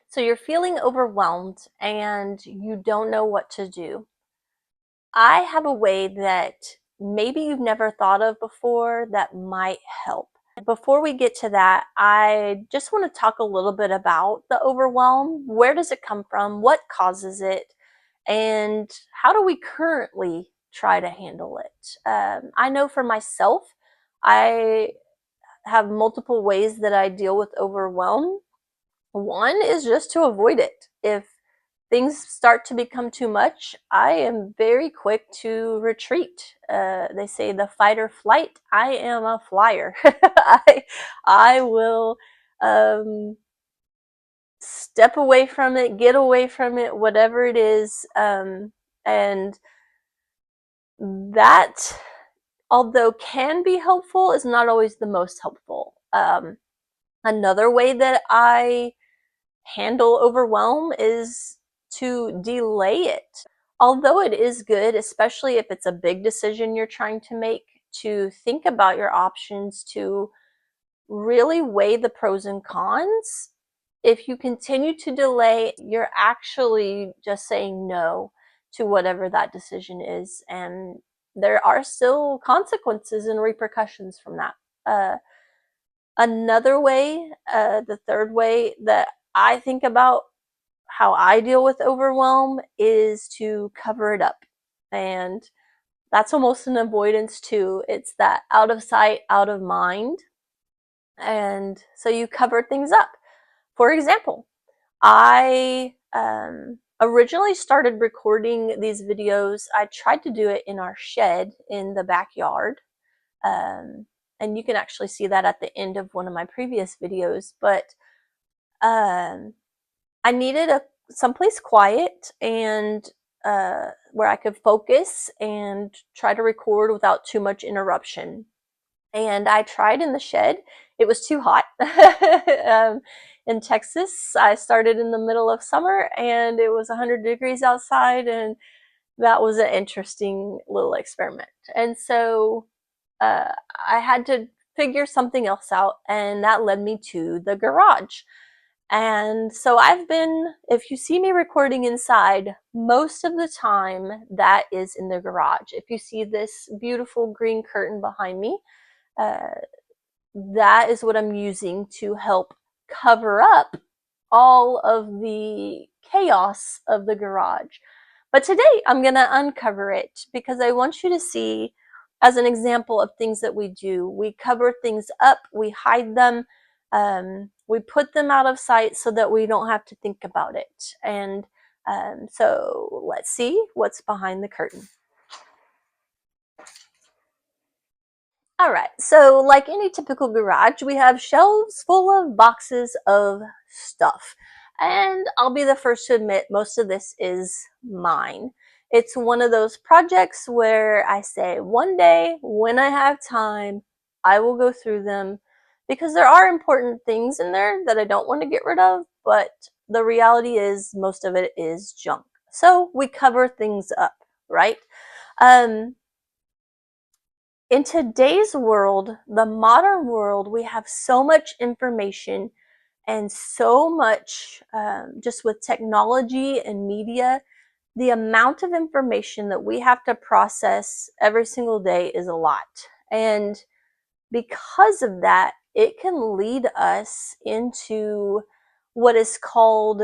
So you're feeling overwhelmed and you don't know what to do. I have a way that maybe you've never thought of before that might help. Before we get to that, I just want to talk a little bit about the overwhelm. Where does it come from? What causes it? And how do we currently try to handle it? I know for myself, I have multiple ways that I deal with overwhelm. One is just to avoid it. If things start to become too much, I am very quick to retreat. They say the fight or flight. I am a flyer. I will step away from it, get away from it, whatever it is. And that, although can be helpful, is not always the most helpful. Another way that I handle overwhelm is to delay it. Although it is good, especially if it's a big decision you're trying to make, to think about your options, to really weigh the pros and cons. If you continue to delay, you're actually just saying no to whatever that decision is. And there are still consequences and repercussions from that. Another way, the third way that I think about how I deal with overwhelm is to cover it up. And that's almost an avoidance too. It's that out of sight, out of mind. And so you cover things up. For example, I originally started recording these videos. I tried to do it in our shed in the backyard. And you can actually see that at the end of one of my previous videos. But I needed someplace quiet and where I could focus and try to record without too much interruption. And I tried in the shed. It was too hot. In Texas, I started in the middle of summer and it was 100 degrees outside, and that was an interesting little experiment. And so I had to figure something else out, and that led me to the garage. And so I've been, if you see me recording inside, most of the time that is in the garage. If you see this beautiful green curtain behind me, uh, that is what I'm using to help cover up all of the chaos of the garage. But today I'm going to uncover it because I want you to see, as an example of things that we do. We cover things up, we hide them, we put them out of sight so that we don't have to think about it. And so let's see what's behind the curtain. All right, so like any typical garage, we have shelves full of boxes of stuff. And I'll be the first to admit most of this is mine. It's one of those projects where I say one day when I have time, I will go through them, because there are important things in there that I don't want to get rid of, but the reality is most of it is junk. So we cover things up, right? In today's world, the modern world, we have so much information and so much, just with technology and media, the amount of information that we have to process every single day is a lot. And because of that, it can lead us into what is called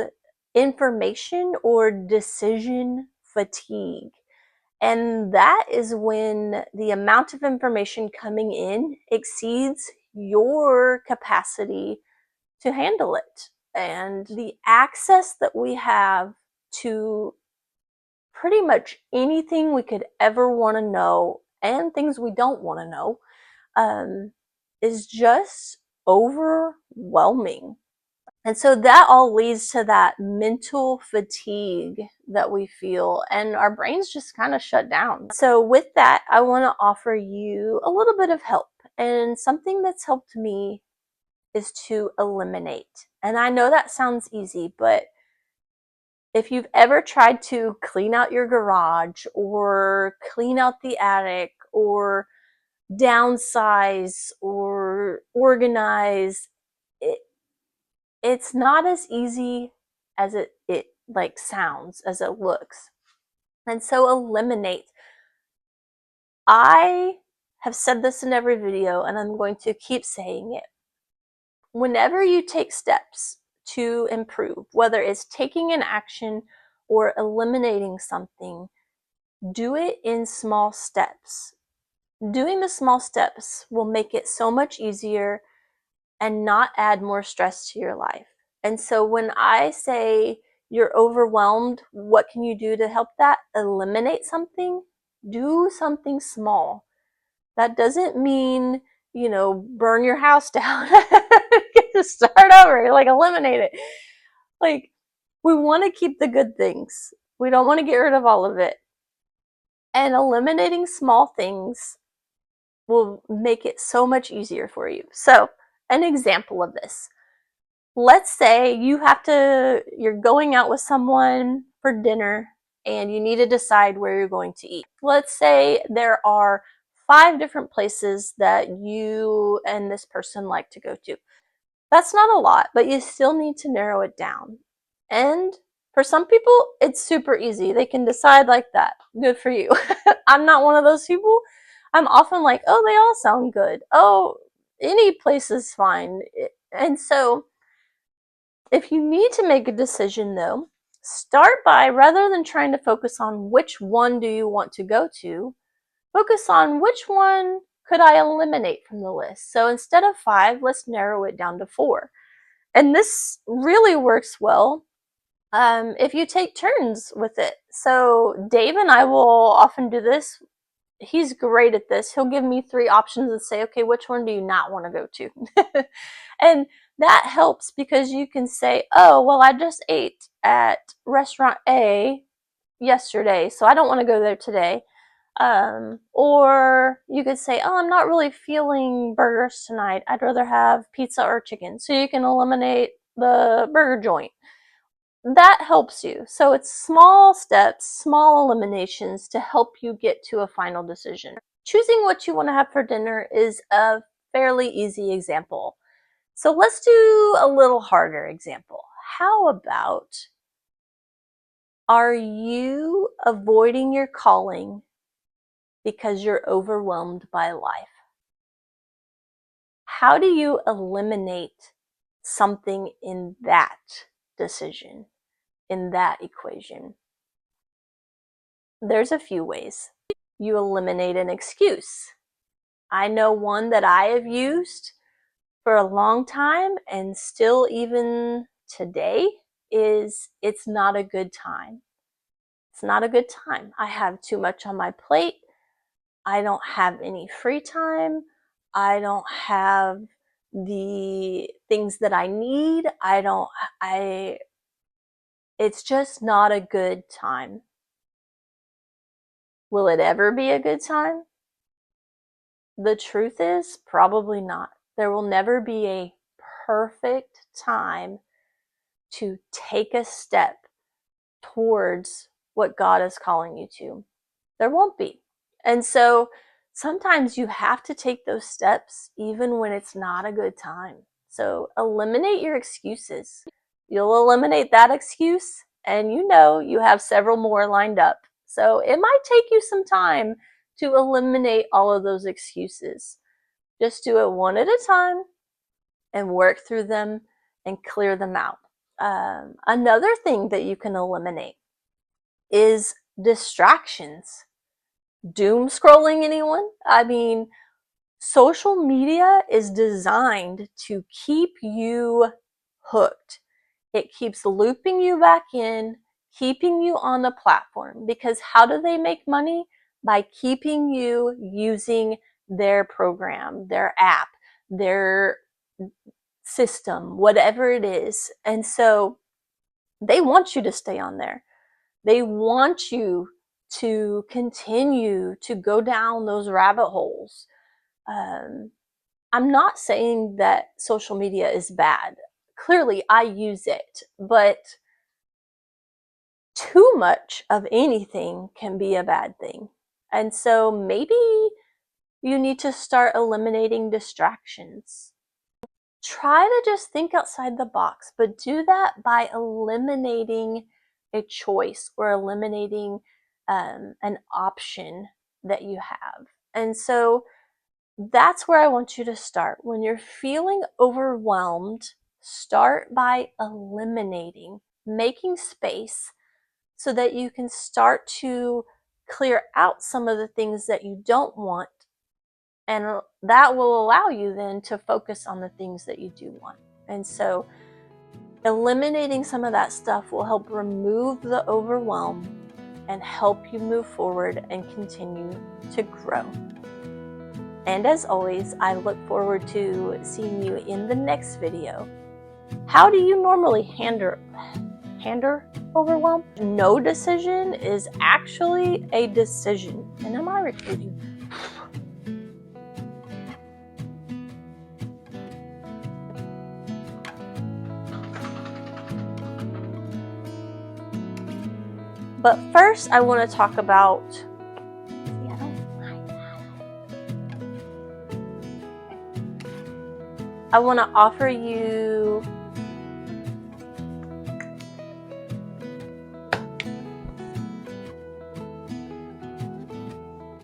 information or decision fatigue. And that is when the amount of information coming in exceeds your capacity to handle it. And the access that we have to pretty much anything we could ever want to know and things we don't want to know is just overwhelming. And so that all leads to that mental fatigue that we feel, and our brains just kind of shut down. So with that, I want to offer you a little bit of help. And something that's helped me is to eliminate. And I know that sounds easy, but if you've ever tried to clean out your garage or clean out the attic or downsize or organize, it's not as easy as it like sounds, as it looks. And so eliminate. I have said this in every video, and I'm going to keep saying it. Whenever you take steps to improve, whether it's taking an action or eliminating something, do it in small steps. Doing the small steps will make it so much easier and not add more stress to your life. And so when I say you're overwhelmed, what can you do to help that? Eliminate something, do something small. That doesn't mean, burn your house down. Start over, like eliminate it. Like, we want to keep the good things. We don't want to get rid of all of it. And eliminating small things will make it so much easier for you. So, an example of this. Let's say you're going out with someone for dinner and you need to decide where you're going to eat. Let's say there are 5 different places that you and this person like to go to. That's not a lot, but you still need to narrow it down. And for some people, it's super easy. They can decide like that. Good for you. I'm not one of those people. I'm often like, oh, they all sound good. Oh, any place is fine. And so if you need to make a decision though, start by, rather than trying to focus on which one do you want to go to, focus on which one could I eliminate from the list. So instead of 5, let's narrow it down to 4. And this really works well if you take turns with it. So Dave and I will often do this. He's great at this. He'll give me 3 options and say, okay, which one do you not want to go to? And that helps because you can say, oh, well, I just ate at restaurant A yesterday, so I don't want to go there today. Or you could say, oh, I'm not really feeling burgers tonight. I'd rather have pizza or chicken. So you can eliminate the burger joint. That helps you. So it's small steps, small eliminations to help you get to a final decision. Choosing what you want to have for dinner is a fairly easy example. So let's do a little harder example. How about, are you avoiding your calling because you're overwhelmed by life? How do you eliminate something in that decision, in that equation? There's a few ways. You eliminate an excuse. I know one that I have used for a long time and still even today is, it's not a good time. It's not a good time. I have too much on my plate. I don't have any free time. I don't have the things that I need. It's just not a good time. Will it ever be a good time? The truth is, probably not. There will never be a perfect time to take a step towards what God is calling you to. There won't be. And so sometimes you have to take those steps even when it's not a good time. So eliminate your excuses. You'll eliminate that excuse, and you have several more lined up. So it might take you some time to eliminate all of those excuses. Just do it one at a time and work through them and clear them out. Another thing that you can eliminate is distractions. Doom scrolling, anyone? I mean, social media is designed to keep you hooked. It keeps looping you back in, keeping you on the platform. Because how do they make money? By keeping you using their program, their app, their system, whatever it is. And so they want you to stay on there. They want you to continue to go down those rabbit holes. I'm not saying that social media is bad. Clearly, I use it, but too much of anything can be a bad thing. And so maybe you need to start eliminating distractions. try to just think outside the box, but do that by eliminating a choice or eliminating an option that you have. And so that's where I want you to start. When you're feeling overwhelmed, start by eliminating, making space so that you can start to clear out some of the things that you don't want. And that will allow you then to focus on the things that you do want. And so eliminating some of that stuff will help remove the overwhelm and help you move forward and continue to grow. And as always, I look forward to seeing you in the next video. How do you normally handle overwhelm? No decision is actually a decision. And am I recording? But first, I want to talk about, I want to offer you